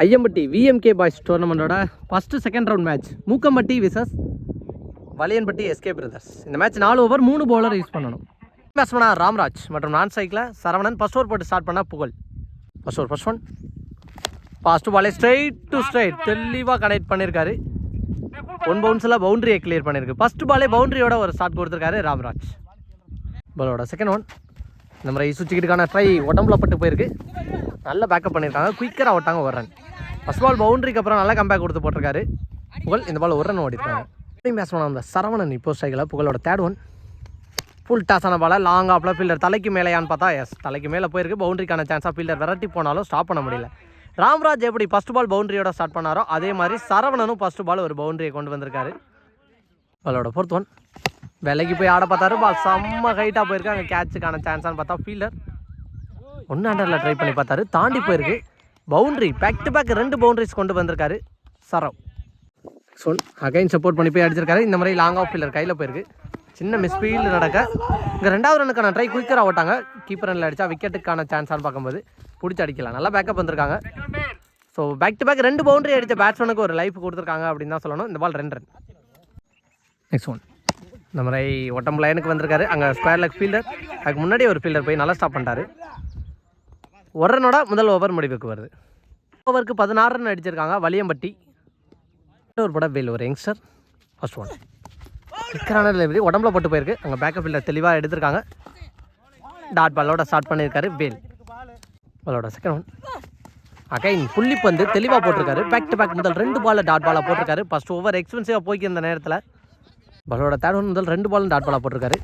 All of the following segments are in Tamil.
ஐயம்பட்டி விஎம்கே பாய்ஸ் டோர்னமெண்ட்டோட first second round match Mookampatti விசஸ் வலியன்பட்டி எஸ்கே பிரதர்ஸ். இந்த மேட்ச் 4 ஓவர் 3 பவுலர் யூஸ் பண்ணணும். பேட்ஸ்மேனாக ராம்ராஜ் மற்றும் நான் சைக்கில் சரவணன். ஃபஸ்ட் ஓவர் போட்டு ஸ்டார்ட் பண்ணால் புகழ். ஃபஸ்ட் ஒன் ஃபாஸ்ட் பாலே ஸ்ட்ரைட் டு ஸ்ட்ரைட் தெளிவாக கனெக்ட் பண்ணியிருக்காரு. 1 பவுன்ஸில் பவுண்டரியை கிளியர் பண்ணியிருக்கு. ஃபஸ்ட் பாலே பவுண்டரியோட ஒரு ஸ்டார்ட் கொடுத்துருக்காரு ராம்ராஜ். பாலோட செகண்ட் ஒன் இந்த மாதிரி சுவிட்சுக்கிட்டுக்கான ட்ரை உடம்புல பட்டு போயிருக்கு. நல்ல பேக்கப் பண்ணியிருக்காங்க. குயிக்கராக ஓட்டாங்க ஒரு ரன். ஃபஸ்ட் பால் பவுண்டரிக்கு அப்புறம் நல்லா கம்பேக் கொடுத்து போட்டிருக்காரு புகழ். இந்த பால் ஒரு ரன் ஓடிருக்காங்க. பேட்ஸ்மேன் அந்த சரவணன் இப்போ ஸ்ட்ரைக்கில் புகழோட தேர்ட் ஒன் ஃபுல் டாஸான பாலை லாங் ஆப்பில் ஃபீல்டர் தலைக்கு மேலேயான்னு பார்த்தா எஸ் தலைக்கு மேலே போயிருக்கு. பவுண்டரிக்கான சான்ஸாக ஃபீல்டர் விரட்டி போனாலும் ஸ்டாப் பண்ண முடியல. ராம்ராஜ் எப்படி ஃபஸ்ட் பால் பவுண்டரியோட ஸ்டார்ட் பண்ணாரோ அதே மாதிரி சரவணனும் ஃபஸ்ட் பால் ஒரு பவுண்டரியை கொண்டு வந்திருக்காரு. பாலோட ஃபோர்த் ஒன் விலைக்கு போய் ஆட பார்த்தாரு. பால் செம்ம ஹைட்டாக போயிருக்கு. அங்கே கேட்சுக்கான சான்ஸான்னு பார்த்தா ஃபீல்டர் 1 அண்டரில் ட்ரை பண்ணி பார்த்தாரு. தாண்டி போயிருக்கு. Boundary back to back 2 boundaries கொண்டு வந்திருக்காரு சரவ். சொல் அகைன் சப்போர்ட் பண்ணி போய் அடிச்சிருக்காரு. இந்த மாதிரி லாங் ஆஃப் ஃபீல்டர் கையில் போயிருக்கு. சின்ன மிஸ்ஃபீல்டு நடக்க இங்கே 2வது ரனுக்கான ட்ரை குயிக்கராக ஓட்டாங்க. கீப்பர் ரனில் அடித்தா விக்கெட்டுக்கான சான்ஸான்னு பார்க்கும்போது பிடிச்சி அடிக்கலாம். நல்லா பேக்கப் வந்திருக்காங்க. So back to back 2 boundary அடித்த பேட்ஸ்மேனுக்கு ஒரு லைஃப் கொடுத்துருக்காங்க அப்படின்னு தான் சொல்லணும். இந்த பால் 2 ரன். நெக்ஸ்ட் ஒன் இந்த மாதிரி ஒட்டம் லைனுக்கு வந்திருக்காரு. அங்கே ஸ்கொயர் லெக் ஃபீல்டர் அதுக்கு முன்னாடி ஒரு ஃபீல்டர் போய் நல்லா ஸ்டாப் பண்ணிட்டாரு. 1 ரனோட முதல் ஓவர் முடிவுக்கு வருது. ஓவருக்கு 16 ரன் அடிச்சிருக்காங்க வலியம்பட்டி. ஒரு படம் வேல் ஒரு யங்ஸ்டர். ஃபர்ஸ்ட் ஒன் கிக்கரான டெலிவரி உடம்புல போட்டு போயிருக்கு. அங்கே பேக்கப் ஃபீல்டர் தெளிவாக எடுத்திருக்காங்க. டாட் பாலோட ஸ்டார்ட் பண்ணியிருக்காரு வேல். பாலோட செகண்ட் ஒன் அகைன் புள்ளிப்பந்து தெளிவாக போட்டிருக்காரு. பேக் டு பேக் முதல் 2 பால் டாட் பாலாக போட்டிருக்காரு. ஃபர்ஸ்ட் ஓவர் எக்ஸ்பென்சிவாக போய்க்கிருந்த நேரத்தில் பாலோட தேர்ட் ஒன் முதல் 2 பாலும் டாட் பாலாக போட்டிருக்காரு.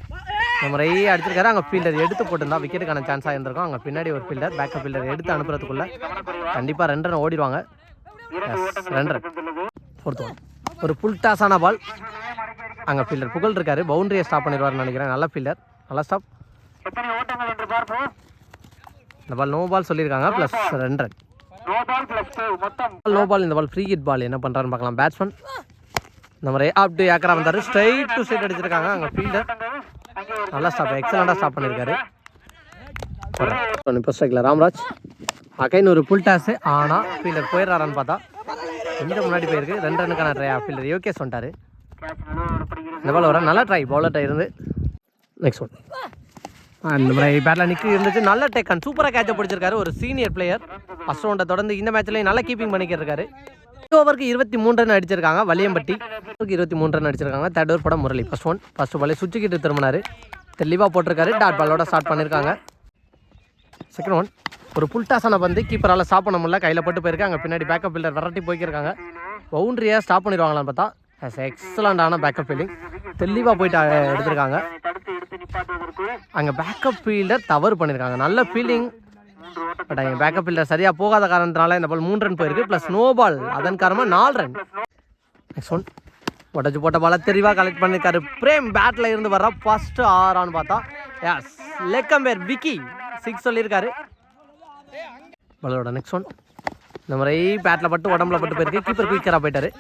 நம்ம நிறைய அடிச்சிருக்காரு. அங்கே ஃபீல்டர் எடுத்து போட்டுருந்தா விக்கெட்டுக்கான சான்ஸாக இருந்திருக்கும். அங்கே பின்னாடி ஒரு ஃபீல்டர் பேக்கப் ஃபீல்டர் எடுத்து அனுப்புறதுக்குள்ளே கண்டிப்பாக 2 ரன் ஓடிடுவாங்க. 2 ரன். ஃபோர்த் ஒன் ஒரு ஃபுல் டாஸான பால். அங்கே ஃபீல்டர் புகழ் இருக்காரு. பவுண்டரியை ஸ்டாப் பண்ணிடுவார்னு நினைக்கிறேன். நல்ல ஃபீல்டர் நல்லா ஸ்டாப். இந்த பால் நோ பால் சொல்லியிருக்காங்க. Plus 2 run. No ball. இந்த பால் ஃப்ரீ ஹிட் பால். என்ன பண்ணுறாருன்னு பார்க்கலாம். பேட்ஸ்மேன் இந்த மாதிரி ஆப் டு ஏக்கரா வந்தார். ஸ்ட்ரைட் டு ஸ்ட்ரைட் அடிச்சிருக்காங்க. அங்கே ஃபீல்டர் நல்லா ஸ்டாப் எக்ஸலண்டாக ஸ்டாப் பண்ணியிருக்காரு. இப்போ ஸ்ட்ரைக்கில் ராம்ராஜ் அகைன் ஒரு ஃபுல் டாஸு. ஆனால் ஃபீல்டர் போயிடுறாரான்னு பார்த்தா கொஞ்சம் முன்னாடி போயிருக்கு. 2 ரனுக்கான ட்ரை ஃபீல்டர் யோகேஷ் வந்துட்டார். இந்த பால் வர நல்லா ட்ரை பவுலர் ட்ரை இருந்து. நெக்ஸ்ட் ஒன் இந்த மாதிரி பேட்டில் நிற்க இருந்துச்சு. நல்ல டேக்கன் சூப்பராக கேட்சை பிடிச்சிருக்காரு. ஒரு சீனியர் பிளேயர் ஃபஸ்ட் ரவுண்டை தொடர்ந்து இந்த மேட்ச்லேயும் நல்லா கீப்பிங் பண்ணிக்கிட்டு இருக்காரு. ஓவருக்கு 23 ரன் அடிச்சிருக்காங்க வலியம்பட்டி. 23 ரன் அடிச்சிருக்காங்க. தேர்ட் ஓவர் படம் முரளி. ஃபர்ஸ்ட் பாலே சுவிட்சுக்கிட்டு திரும்பினார். தெளிவாக போட்டிருக்காரு. டாட் பாலோட ஸ்டார்ட் பண்ணியிருக்காங்க. செகண்ட் ஒன் ஒரு ஃபுல் டாஸான பந்து கீப்பரால் ஸ்டாப் பண்ண முடியல. கையில் போட்டு போயிருக்கு. அங்கே பின்னாடி பேக்கப் ஃபீல்டர் விரட்டி போய்க்கிருக்காங்க. பவுண்டரியை ஸ்டாப் பண்ணிடுவாங்களான்னு பார்த்தா எக்ஸலண்டான பேக்கப் ஃபீல்டிங் தெளிவாக போயிட்டு எடுத்திருக்காங்க. அங்கே பேக்கப் ஃபீல்டர் தவறு பண்ணியிருக்காங்க. நல்ல ஃபீல்டிங் பட் எங்கள் பேக்கப் ஃபீல்டர் சரியாக போகாத காரணத்தினால இந்த பால் 3 ரன் போயிருக்கு. Plus no ball. அதன் காரணமாக 4 ரன். நெக்ஸ்ட் ஒன் உடச்சு போட்ட பாலை தெளிவாக கலெக்ட் பண்ணியிருக்காரு. பிரேம் பேட்டில் இருந்து வர ஃபர்ஸ்ட் ஆறான்னு பார்த்தா எஸ் லெக் அம்பேர் விக்கி 6 சொல்லியிருக்காரு. பாலோட நெக்ஸ்ட் ஒன் இந்த மாதிரி பேட்டில் பட்டு உடம்புல பட்டு போயிருக்கு. கீப்பர் குயிக்கராக போயிட்டாரு.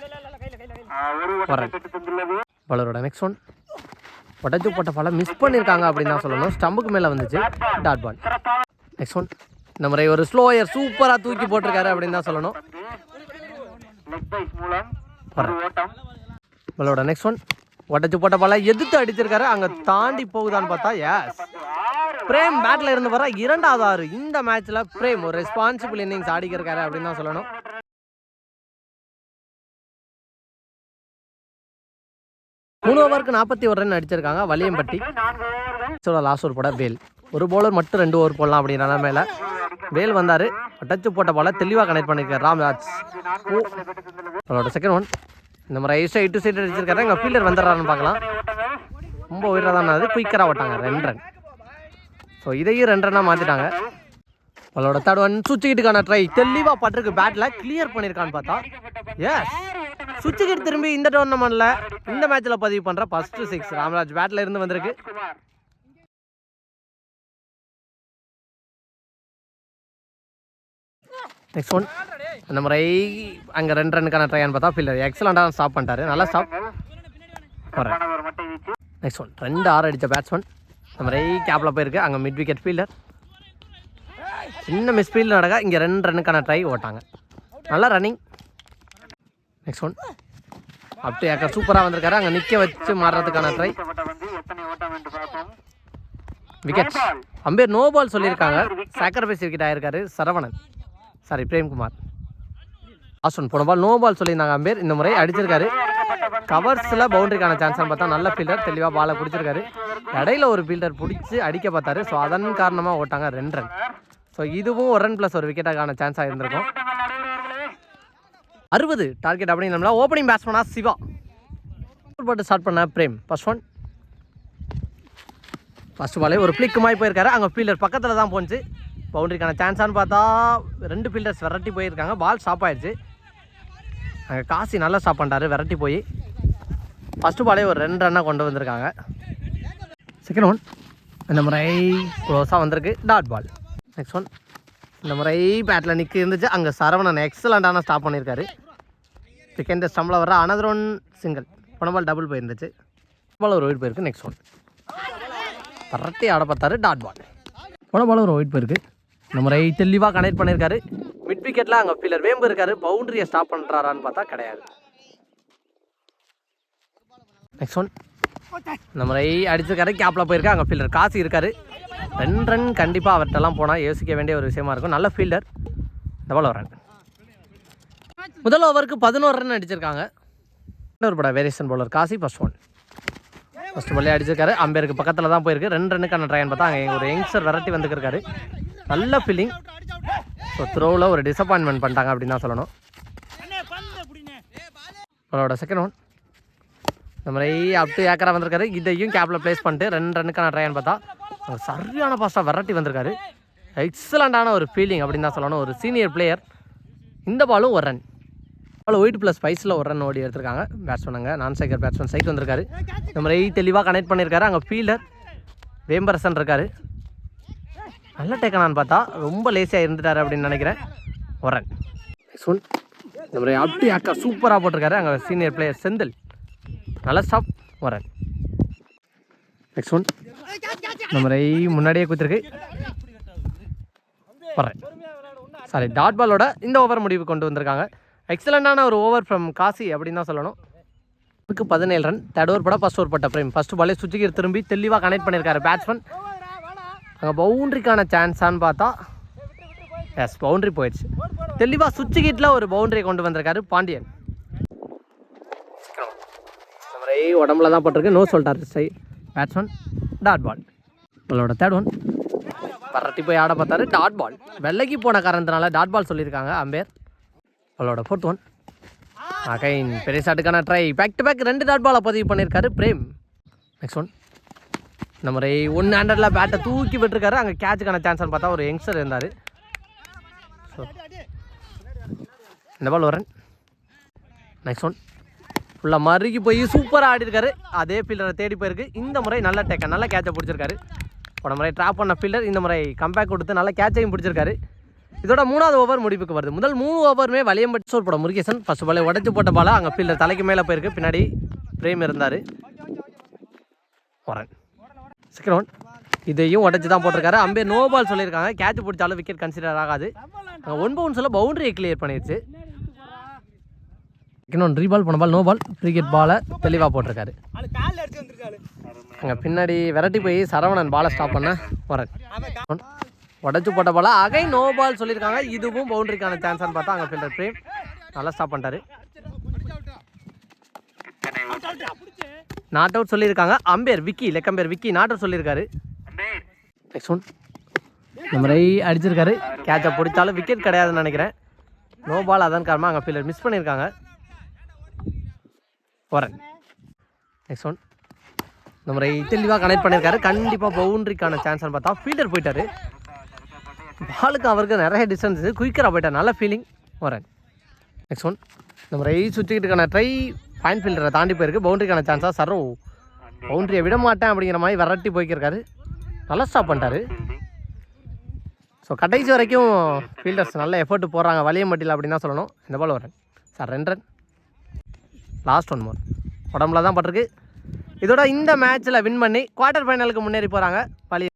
பாலரோட நெக்ஸ்ட் ஒன் உடச்சு போட்ட பாலை மிஸ் பண்ணியிருக்காங்க அப்படின்னு தான் சொல்லணும். ஸ்டம்புக்கு மேலே வந்துச்சு. Dot ball. நெக்ஸ்ட் ஒன் இந்த மாதிரி ஒரு ஸ்லோயர் சூப்பராக தூக்கி போட்டிருக்காரு அப்படின்னு தான் சொல்லணும். பாலோட நெக்ஸ்ட் ஒன் உடச்சு போட்ட பாலை எதிர்த்து அடிச்சிருக்காரு. அங்கே தாண்டி போகுதான்னு பார்த்தா எஸ் பிரேம் பேட்டில் இருந்து வர 2வது ஆறு. இந்த மேட்ச்சில் பிரேம் ஒரு ரெஸ்பான்சிபிள் இன்னிங்ஸ் ஆடிக்கிருக்காரு அப்படின்னு தான் சொல்லணும். 3 ஓவருக்கு 41 ரன் அடிச்சிருக்காங்க வலியம்பட்டி. லாஸ்ட் ஓவர் போட வேல் ஒரு பவுலர் மட்டும் 2 ஓவர் போடலாம் அப்படின்னா மேலே வேல் வந்தார். டச்சு போட்ட பாலை தெளிவாக கனெக்ட் பண்ணியிருக்காரு ராம்ராஜ். அவரோட செகண்ட் ஒன் இந்த மாதிரி சைட் டு சைட் அடிச்சிருக்காரு. அங்கே ஃபீல்டர் வந்துடுறாருன்னு பார்க்கலாம். ரொம்ப உயிராக அது குயிக்கராக ஓட்டாங்க. 2 ரன். ஸோ இதையும் 2 ரன்னாக மாற்றிட்டாங்க. அவளோட தேர்ட் ஒன் சுவிட்சுக்கிட்டுக்கான ட்ரை தெளிவாக பட்டிருக்கு. பேட்டில் கிளியர் பண்ணியிருக்கான்னு பார்த்தா எஸ் சுவிட்சுக்கிட்டு திரும்பி இந்த டோர்னமெண்ட்டில் இந்த மேட்ச்சில் பதிவு பண்ணுற ஃபஸ்ட்டு 6 ராம்ராஜ் பேட்டில் இருந்து வந்திருக்கு. நெக்ஸ்ட் ஒன் அந்த மாதிரி அங்கே 2 ரனுக்கான ட்ரையான்னு பார்த்தா ஃபீல்டர் எக்ஸலண்டாக ஸ்டாப் பண்ணிட்டாரு. நல்லா ஸ்டாப். நெக்ஸ்ட் ஒன் 2 6 அடித்த பேட்ஸ்மேன் அந்த மாதிரி கேப்பில் போயிருக்கு. அங்கே மிட் விக்கெட் ஃபீல்டர் சின்ன மிஸ்ஃபீல்டு நடக்க இங்கே 2 ரனுக்கான ட்ரை ஓட்டாங்க. நல்லா running. Next one up to ஏக்கர் சூப்பராக வந்திருக்காரு. அங்கே நிற்க வச்சு மாறுறதுக்கான try. Wicket. Umpire no ball சொல்லியிருக்காங்க. சாக்ரிஃபைஸ் விக்கெட் ஆயிருக்காரு Saravanan, sorry Premkumar. Last one போன பால் நோ பால் சொல்லியிருந்தாங்க அம்பேர். இந்த முறை அடிச்சிருக்காரு. கவர்ஸில் பவுண்டரிக்கான சான்ஸ் பார்த்தா நல்ல ஃபீல்டர் தெளிவாக பாலை பிடிச்சிருக்காரு. இடையில ஒரு ஃபீல்டர் பிடிச்சி அடிக்க பார்த்தாரு. ஸோ அதன் காரணமாக ஓட்டாங்க 2 ரன். ஸோ இதுவும் 1 ரன் ப்ளஸ் ஒரு விக்கெட்டான சான்ஸாக இருந்திருக்கும். 60 டார்கெட் அப்படின்னு நம்மளா. ஓப்பனிங் பேட்ஸ்மேனா சிவா போட்டு ஸ்டார்ட் பண்ண பிரேம். ஃபர்ஸ்ட் பாலே ஒரு பிளிக்குமாய் போயிருக்காரு. அங்கே ஃபீல்டர் பக்கத்தில் தான் போச்சு. பவுண்டரிக்கான சான்ஸான்னு பார்த்தா 2 ஃபீல்டர்ஸ் விரட்டி போயிருக்காங்க. பால் ஸ்டாப் ஆயிடுச்சு. அங்கே காசி நல்லா ஸ்டாப் பண்ணிட்டாரு விரட்டி போய். ஃபஸ்ட்டு பாலே ஒரு 2 ரன்னாக கொண்டு வந்திருக்காங்க. செகண்ட் ஒன் இந்த முறை க்ளோஸாக வந்திருக்கு. Dot ball. நெக்ஸ்ட் ஒன் இந்த முறை பேட்டில் நிற்க இருந்துச்சு. அங்கே சரவணன் எக்ஸலண்ட்டான ஸ்டாப் பண்ணியிருக்காரு. செகண்ட் ஸ்டம்பில் வர அனதர் ஒன் சிங்கிள். போன பால் டபுள் போயிருந்துச்சு. பால் ஒரு ஒயிட் போயிருக்கு. நெக்ஸ்ட் ஒன் பரட்டி ஆட பார்த்தாரு. Dot ball. போன பால் ஒரு ஒயிட் போயிருக்கு. இந்த முறை தெளிவாக கனெக்ட் பண்ணியிருக்காரு. மிட் விக்கெட்டில் அங்கே ஃபீல்டர் வேம்பு இருக்காரு. பவுண்டரியை ஸ்டாப் பண்ணுறாரான்னு பார்த்தா கிடையாது. நெக்ஸ்ட் ஒன் இந்த முறை அடிச்சிருக்காரு. கேப்பில் போயிருக்கா. அங்கே ஃபீல்டர் காசி இருக்காரு. 2 ரன் கண்டிப்பாக அவர்கிட்டலாம் போனால் யோசிக்க வேண்டிய ஒரு விஷயமா இருக்கும். நல்ல ஃபீல்டர். Double over run. முதல் ஓவருக்கு 11 ரன் அடிச்சிருக்காங்க. ஒரு பட வேரியேஷன் பவுலர் காசி. ஃபர்ஸ்ட் பாலே அடிச்சிருக்காரு. அம்பேருக்கு பக்கத்தில் தான் போயிருக்கு. 2 ரன்னுக்கான ட்ரைன்னு பார்த்தா அங்கே ஒரு யங்ஸ்டர் விரட்டி வந்துருக்காரு. நல்ல ஃபீலிங். ஸோ த்ரோவில் ஒரு டிசப்பாயின்மெண்ட் பண்ணிட்டாங்க அப்படின்னு தான் சொல்லணும். அவரோட செகண்ட் ஒன் இந்த மாதிரி அப் டு ஏக்கராக வந்திருக்காரு. இதையும் கேப்பில் ப்ளேஸ் பண்ணிட்டு 2 ரன்னுக்கான ட்ரைன்னு பார்த்தா சரியான பாஸ்டாக விரட்டி வந்திருக்காரு. எக்ஸலண்ட்டான ஒரு ஃபீலிங் அப்படின்னு தான் சொல்லணும். ஒரு சீனியர் பிளேயர். இந்த பாலும் 1 ரன். பால் ஒயிட் ப்ளஸ் 5ல் 1 ரன் ஓடி எடுத்திருக்காங்க பேட்ஸ்மேனுங்க. நான் சைக்கர் பேட்ஸ்மேன் சைட் வந்திருக்காரு. இந்த மாதிரி தெளிவாக கனெக்ட் பண்ணியிருக்காரு. அங்கே ஃபீல்டர் வேம்பரசன் இருக்காரு. நல்ல டேக்கனான்னு பார்த்தா ரொம்ப லேசியாக இருந்துட்டார் அப்படின்னு நினைக்கிறேன். 1 ரன். நெக்ஸ்ட் ஒன் இந்த மாதிரி அப் டு ஏக்கர் சூப்பராக போட்டிருக்காரு. அங்கே சீனியர் பிளேயர் செந்தில் நல்ல ஸ்டாப். 1 ரன். நெக்ஸ்ட் ஒன் இந்த மாதிரி முன்னாடியே குத்திருக்கு. 1 ரன். சாரி டாட் பாலோட இந்த ஓவர் முடிவு கொண்டு வந்திருக்காங்க. எக்ஸலண்ட்டான ஒரு ஓவர் ஃப்ரம் காசி அப்படின்னு தான் சொல்லணும். 17 ரன். தேர்ட் ஓவர் பட ஃபர்ஸ்ட் ஓவர் பட்ட பிரேம். ஃபர்ஸ்ட் பாலே சுவிட்சுக்கு திரும்பி தெளிவாக கனெக்ட் பண்ணியிருக்காரு பேட்ஸ்மேன். அங்கே பவுண்ட்ரிக்கான சான்ஸான்னு பார்த்தா எஸ் பவுண்ட்ரி போயிடுச்சு. தெளிவாக சுவிட்சு கிட்டில் ஒரு பவுண்டரியை கொண்டு வந்திருக்காரு பாண்டியன். இந்த முறை உடம்புல தான் பட்டிருக்கு. நோ சொல்லிட்டாரு பேட்ஸ்மேன். Dot ball. உங்களோட தேர்ட் ஒன் பரட்டி போய் ஆட பார்த்தாரு. டாட் பால். வெள்ளைக்கு போன காரணத்தினால டாட் பால் சொல்லியிருக்காங்க அம்பேர். அவளோட ஃபோர்த் ஒன் அகைன் பெரிய ஷாட்டுக்கான try. Back to back 2 dot பாலை பதிவு பண்ணியிருக்காரு பிரேம். நெக்ஸ்ட் ஒன் இந்த மாதிரி 1 ஹேண்டரில் பேட்டை தூக்கி விட்டுருக்காரு. அங்கே கேட்சுக்கான சான்ஸ்னு பார்த்தா ஒரு யங்ஸ்டர் இருந்தார். ஸோ இந்த பால் 1 ரன். நெக்ஸ்ட் ஒன் ஃபுல்லாக மறுக்கி போய் சூப்பராக ஆடிருக்காரு. அதே ஃபீல்டரை தேடி போயிருக்கு. இந்த முறை நல்ல டேக்கன் நல்ல கேட்சை பிடிச்சிருக்காரு. போன முறை ட்ராப் பண்ண ஃபீல்டர் இந்த முறை கம்பேக் கொடுத்து நல்ல கேட்சையும் பிடிச்சிருக்காரு. இதோட 3வது ஓவர் முடிவுக்கு வருது. முதல் 3 ஓவருமே வலியம்பட்டி சோர் போட முருகேசன். ஃபர்ஸ்ட் பாலே உடச்சி போட்ட பாலா அங்கே ஃபீல்டர் தலைக்கு மேலே போயிருக்கு. பின்னாடி பிரேம் இருந்தார். 1 ரன். செகண்ட் ஒன் இதையும் உடச்சி தான் போட்டிருக்காரு. அம்பே நோ பால் சொல்லியிருக்காங்க. கேட்ச் பிடிச்சாலும் விக்கெட் கன்சிடர் ஆகாது. அங்கே 1 பவுன்ஸில் பவுண்டரியை கிளியர் பண்ணிடுச்சு. செகண்ட் ஒன் ரீபால் போன பால் நோ பால். கிரிக்கெட் பாலை தெளிவாக போட்டிருக்காரு. அங்கே பின்னாடி விரட்டி போய் சரவணன் பாலை ஸ்டாப் பண்ண 1 ரன். உடச்சி போட்ட பாலா அகை நோ பால் சொல்லியிருக்காங்க. இதுவும் பவுண்டரிக்கான சான்ஸ்னு பார்த்தா அங்கே ஃபீல்டர் பிரேம் நல்லா ஸ்டாப் பண்ணிட்டாரு. நாட் அவுட் சொல்லியிருக்காங்க. Umpire Vicky leg umpire Vicky not out சொல்லியிருக்காரு. நெக்ஸ்ட் ஒன் இந்த முறை அடிச்சிருக்காரு. கேட்சை பிடிச்சாலும் விக்கெட் கிடையாதுன்னு நினைக்கிறேன். நோ பால் அதான் காரணமாக அங்கே ஃபீல்டர் மிஸ் பண்ணியிருக்காங்க. 1 ரன். நெக்ஸ்ட் ஒன் இந்த முறை தெளிவாக கனெக்ட் பண்ணியிருக்காரு. கண்டிப்பாக பவுண்டரிக்கான சான்ஸ்னு பார்த்தா ஃபீல்டர் போயிட்டாரு. பாலுக்கு அவருக்கு நிறைய டிஸ்டன்ஸ் குயிக்கராக போயிட்டார். நல்ல ஃபீலிங். 1 ரன். நெக்ஸ்ட் ஒன் இந்த முறை சுற்றிக்கிட்டுக்கான ட்ரை ஃபைன் ஃபீல்டரை தாண்டி போயிருக்கு. பவுண்டரிக்கான சான்ஸாக சரோ பவுண்டரியை விட மாட்டேன் அப்படிங்கிற மாதிரி விரட்டி போய்க்கிருக்காரு. நல்லா ஸ்டாப் பண்ணிட்டாரு. ஸோ கடைசி வரைக்கும் ஃபீல்டர்ஸ் நல்ல எஃபர்ட் போடுறாங்க வலியம்பட்டியில் அப்படின்னு தான் சொல்லணும். இந்த பால் 1 ரன். Sir 2 run. லாஸ்ட் 1 மோர். உடம்புல தான் பட்டிருக்கு. இதோட இந்த மேட்ச்சில் வின் பண்ணி குவார்ட்டர் ஃபைனலுக்கு முன்னேறி போகிறாங்க.